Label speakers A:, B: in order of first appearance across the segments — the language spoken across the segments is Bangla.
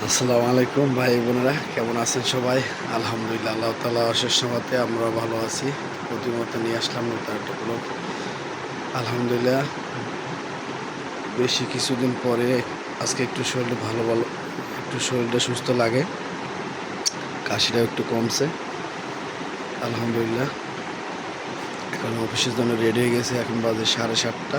A: আসসালামু আলাইকুম ভাই বোনেরা, কেমন আছেন সবাই? আলহামদুলিল্লাহ, আল্লাহ তাআলা অশেষ রহমতে আমরা ভালো আছি। প্রতিমতো নিয়ে আসলাম নতুন একটা ব্লগ। আলহামদুলিল্লাহ, বেশি কিছুদিন পরে আজকে একটু শরীরটা ভালো একটু শরীরটা সুস্থ লাগে, কাশিটাও একটু কমছে। আলহামদুলিল্লাহ, এখন অফিসের জন্য রেডি হয়ে গেছে। এখন বাজে 7:30।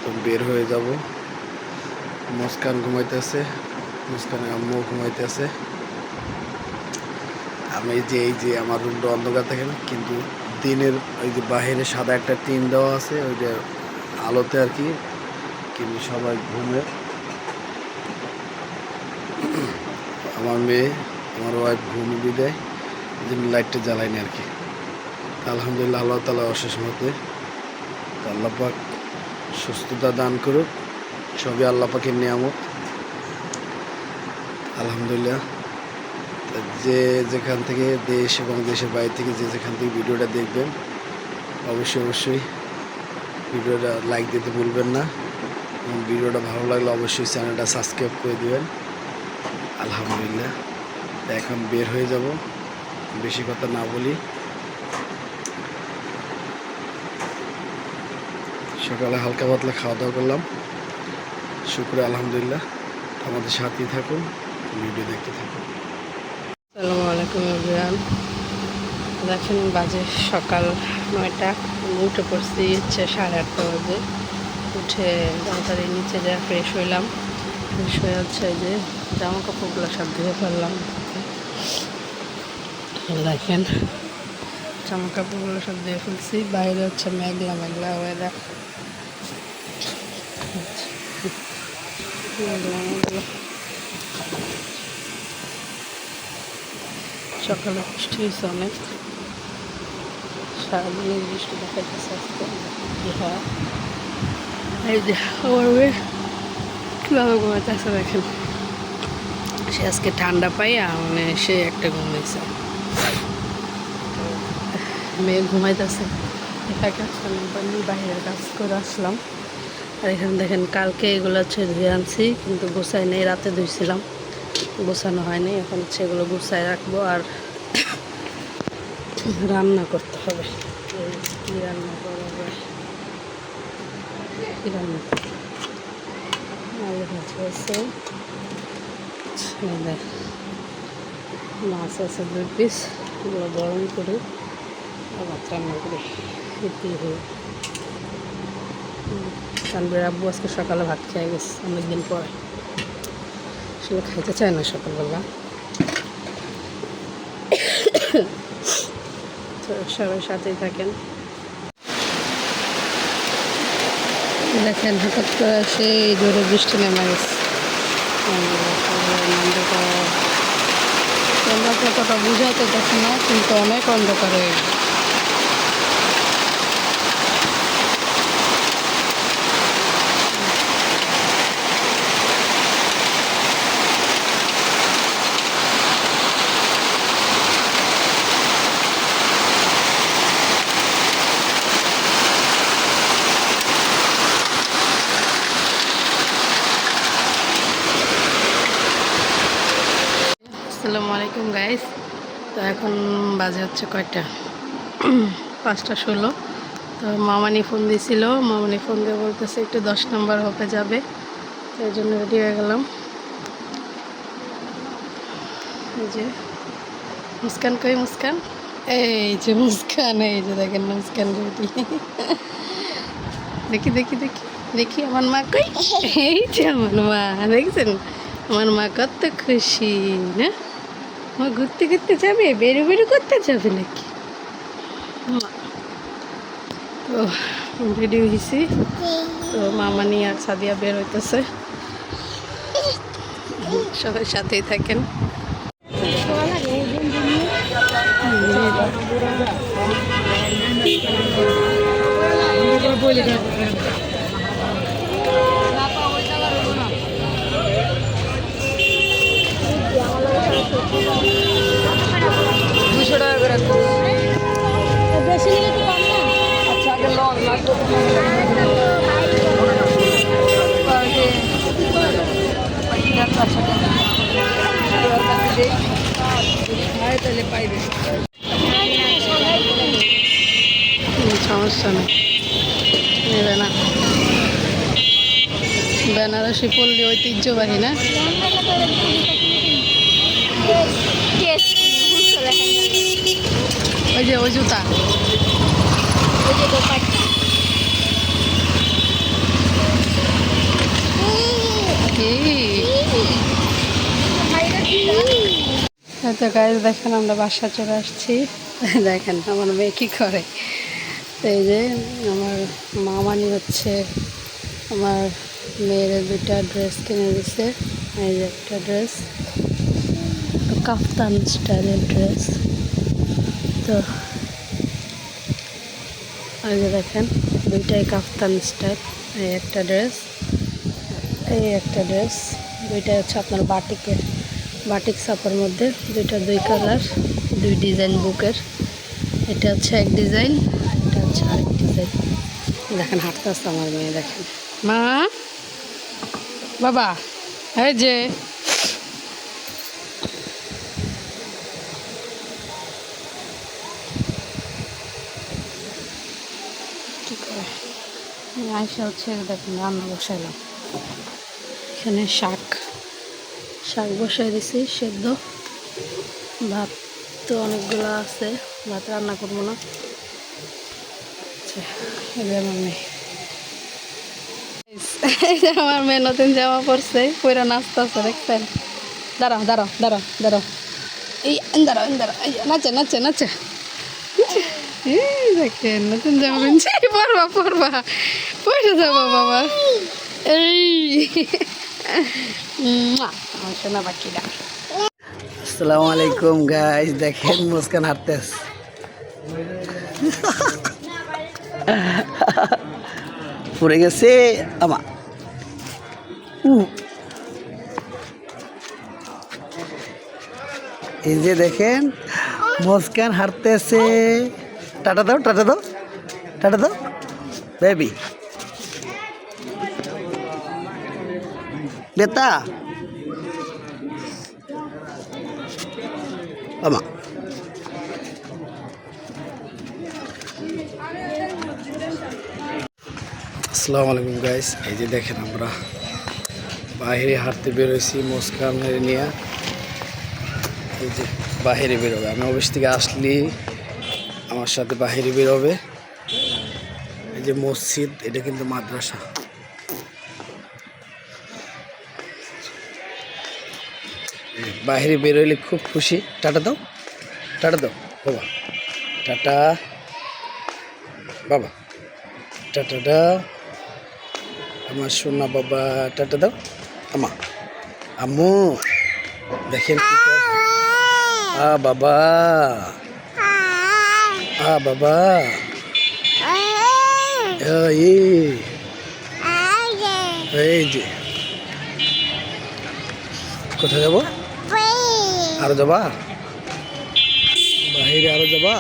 A: তো বের হয়ে যাব। মুস্কান ঘুমাইতেছে, মুস্কানের আম্মু ঘুমাইতেছে। আমি এই যে আমার রুমটা অন্ধকার থাকে না, কিন্তু দিনের ওই যে বাহিরে সাদা একটা টিন দেওয়া আছে, ওইটা আলোতে আর কি, কিন্তু সবাই ঘুমে। আমার মেয়ে, আমার ওয়াইফ ঘুমিয়ে দেয়, এই জন্য লাইটটা জ্বালাইনি আর কি। আলহামদুলিল্লাহ, আল্লাহ তাআলা অশেষ মতে, আল্লাহ পাক সুস্থতা দান করুক। সবই আল্লাহ পাকের নিয়ামত। আলহামদুলিল্লাহ, যে যেখান থেকে দেশ এবং দেশের বাইরে থেকে যে যেখান থেকে ভিডিওটা দেখবেন, অবশ্যই ভিডিওটা লাইক দিতে ভুলবেন না, এবং ভিডিওটা ভালো লাগলে অবশ্যই চ্যানেলটা সাবস্ক্রাইব করে দেবেন। আলহামদুলিল্লাহ, এখন বের হয়ে যাব, বেশি কথা না বলি। সকালে হালকা পাতলা খাওয়া দাওয়া করলাম, শুক্র আলহামদুলিল্লাহ। আমাদের সাথেই থাকুন, ভিডিও দেখতে থাকুন।
B: আসসালামু আলাইকুম এভরিওয়ান। দেখেন বাজে সকাল 9টা। উঠে পড়ছি 8:30 বাজে। উঠে তাড়াতাড়ি নিচে যা ফ্রেশ হইলাম। ফ্রেশ হয়ে হচ্ছে যে জামা কাপড়গুলো সব ধুয়ে ফেললাম। দেখেন জামা কাপড়গুলো সব ধুয়ে ফেলছি। বাইরে হচ্ছে মেঘলা মেঘলা ওয়েদার। সকালে বৃষ্টি হয়েছে অনেক, সারাদিনের বৃষ্টি দেখাইতেছে আজকে কি হয়। এই যে আমার মেয়ে কীভাবে ঘুমাইতেছে দেখেন। সে আজকে ঠান্ডা পাইয়া মানে সে একটা ঘুমাইছে। মেয়ে ঘুমাইতেছে, এটাকে বাইরের কাজ করে আসলাম। আর এখানে দেখেন কালকে এগুলো হচ্ছে ধুয়ে আনছি, কিন্তু গোছাই নেই, রাতে ধুইছিলাম, গোছানো হয়নি। এখন হচ্ছে এগুলো গুছাই রাখবো আর রান্না করতে হবে। কি রান্না করা যায়, কি রান্না আলু ভাজি আছে, মাছ আছে 2 পিস, এগুলো গরম করে আবার রান্না করি। তানবীর আব্বু আজকে সকালে ভাত খেয়ে গেছে অনেকদিন পরে, আসলে খাইতে চায় না সকালবেলা। তো সবাই সাথেই থাকেন। দেখেন হঠাৎ করে সেই জোরে বৃষ্টি নেমে গেছে। তোমরা কতটা বুঝাতে দেখো না, কিন্তু অনেক অন্ধকার হয়ে গেছে। আসসালামু আলাইকুম গাইস। তো এখন বাজে হচ্ছে কয়টা, 5:16। তো মামানি ফোন দিয়েছিল, মামানি ফোন দিয়ে বলতেছে একটু 10 নম্বর হতে যাবে, তো এই জন্য রেডি হয়ে গেলাম। এই যে মুস্কান, কই মুস্কান? এই যে মুস্কান, এই যে দেখেন মুস্কান রেডি। দেখি দেখি দেখি দেখি আমার মা কই? এই যে আমার মা, দেখছেন আমার মা কত খুশি না? মা ঘুরতে ঘুরতে যাবে, বেরু বেরু করতে যাবে নাকি? তো রেডি হয়েছি। তো মামানি আর সাদিয়া বের হইতেছে, সবাই সাথেই থাকেন। সমস্যা নেই, নেবে না। বেনারসি পল্লী ঐতিহ্যবাহী না? ওই যে ওই জুতা, তো গাইজ দেখেন আমরা বাসা চলে আসছি। দেখেন আমার মেয়ে কী করে। তো এই যে আমার মামানি হচ্ছে আমার মেয়ের দুটা ড্রেস কিনে দিছে। এই যে একটা ড্রেস, কাফতান স্টাইলের ড্রেস। তো এই যে দেখেন দুইটাই কাফতান স্টাইল। এই একটা ড্রেস, এই একটা ড্রেস, দুইটাই হচ্ছে আপনার বাটিক ছাপার মধ্যে। দুইটা দুই কালার, দুই ডিজাইন বুকের। এটা হচ্ছে এক ডিজাইন, এটা হচ্ছে আরেক ডিজাইন। দেখেন হাঁটতে আসতে আমার মেয়ে, দেখেন মা বাবা এই যে কী করে আয়সা হচ্ছে। দেখেন রান্না বসাইলাম, এখানে শাক বসাই দিছি সেদ্ধ। ভাত তো অনেকগুলো আছে, ভাত রান্না করবো না। আচ্ছা এবার আমার মেয়ে, এই যে আমার মেয়ে নতুন জামা পরছে, পুরো নাচতে আছে দেখছেন। দাঁড়াও দাঁড়াও দাঁড়াও দাঁড়াও, এই দাঁড়াও দাঁড়াও, এই নাচে নাচে নাচে। এই দেখেন নতুন জামা কিনছি, পরবা পরবা পরে যাবো বাবা। এই আমার সোনা বাকিরা।
A: আসসালামু আলাইকুম গাইস, দেখেন মুস্কান হাঁটতেস। পড়ে গেছে আমা। এই যে দেখেন মুস্কান হাঁটতেছে। টাটা দাও টাটা দাও টাটা দাও বেবি। বেতা আমা। আসসালামু আলাইকুম গাইস, এই যে দেখেন আমরা বাইরে হাঁটতে বেরোইছি মুস্কান নিয়ে। এই যে বাহিরে বেরোবে, আমি অফিস থেকে আসলি আমার সাথে বাহিরে বেরোবে। এই যে মসজিদ, এটা কিন্তু মাদ্রাসা। বাহিরে বেরোইলে খুব খুশি। টাটা দাও টাটা দাও বাবা, টাটা বাবা, টাটা দাও আমার সোনা বাবা, টাটা দাও আমা। আম্মু দেখেন কি করে। বাবা বাবা, এই যে কোথায় যাবো? আরো যাবা বাহিরে? আরো যাবা?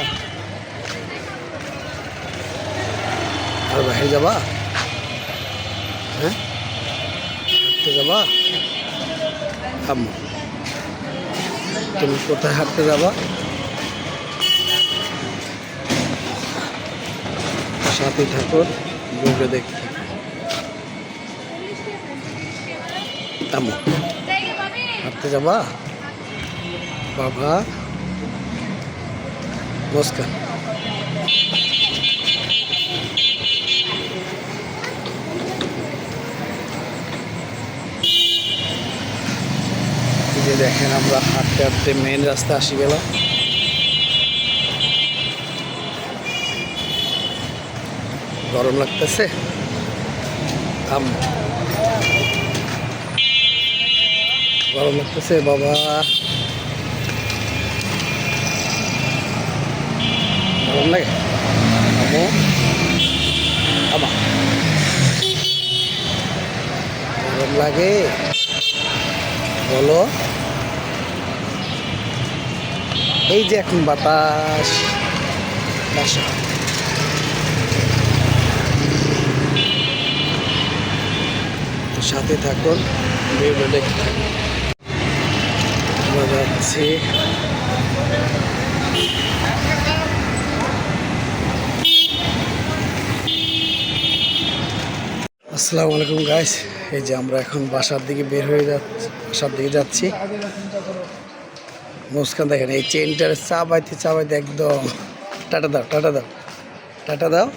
A: আরো বাহিরে যাবা? হ্যাঁ হাঁটতে যাবা? আম্মু তুমি কোথায় হাঁটতে যাবা? সাথে ঠাকুর ভিডিও দেখতে থাকুন। আম্মু হাঁটতে যাবা? বাবা মুস্কান। যে দেখেন আমরা হাঁটতে হাঁটতে মেন রাস্তা আসি গেলাম। গরম লাগতেছে? গরম লাগতেছে বাবা? গরম লাগে আম্মু? আমা গরম লাগে বলো? এই যে এখন বাতাস, বাসা সাথে থাকুন, ভিডিও দেখতে থাকুন। আমরা যাচ্ছি। আসসালামু আলাইকুম গাইস, এই যে আমরা এখন বাসার দিকে বের হয়ে যাচ্ছি। মুস্কান দেখেন এই চেনটার চাবাইতে একদম টাটা দাও।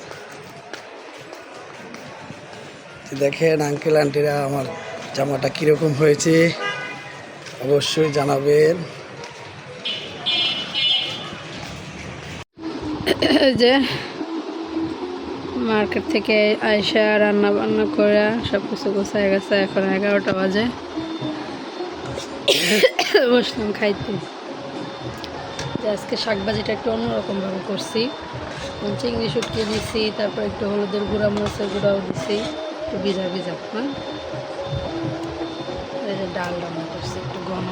A: দেখেন আঙ্কেল আন্টিরা আমার জামাটা কীরকম হয়েছে অবশ্যই জানাবেন।
B: যে মার্কেট থেকে আইসা রান্না বান্না করে সব কিছু গোছায় গেছে, এখন 11টা বাজে। বসলাম খাইতে। আজকে শাকভাজিটা একটু অন্যরকমভাবে করছি। চিংড়ি শুটকি দিছি, তারপর একটু হলুদের গুঁড়া মরিচের গুঁড়াও দিছি, একটু ভিজা হ্যাঁ। এই যে ডাল রান্না করছি, একটু ঘন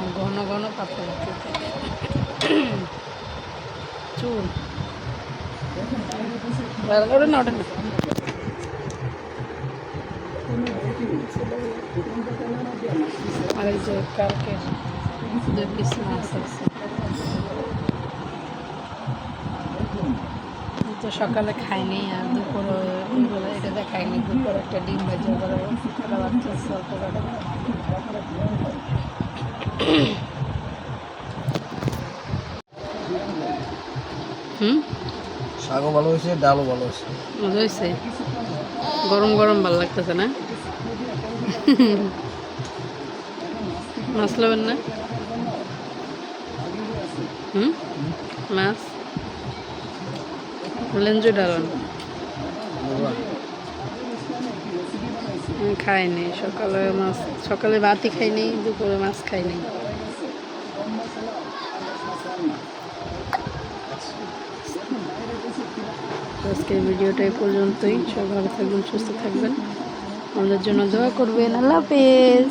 B: পাতলা চুল ওটা না। আর এই যে কালকে 2 পিস মাছ আছে। তো সকালে খাইনি, আর দুপুরে ওইগুলো এটা দেখাইনি। দুপুরে একটা ডিম ভাজি করে বাচ্চা অল্প কাটা।
A: শাকও ভালো হয়েছে, ডালও ভালো হয়েছে।
B: মজা হয়েছে। গরম ভালো লাগতেছে না? মাছ নেবেন না? মাছ লেঞ্জু ডালন খাইনি। সকালে ভাতই খাইনি, দুপুরে মাছ খাইনি। আজকের ভিডিওটা এই পর্যন্তই। সব ভালো থাকবেন, সুস্থ থাকবেন, আমাদের জন্য দোয়া করবেন। আল্লাহ হাফেজ।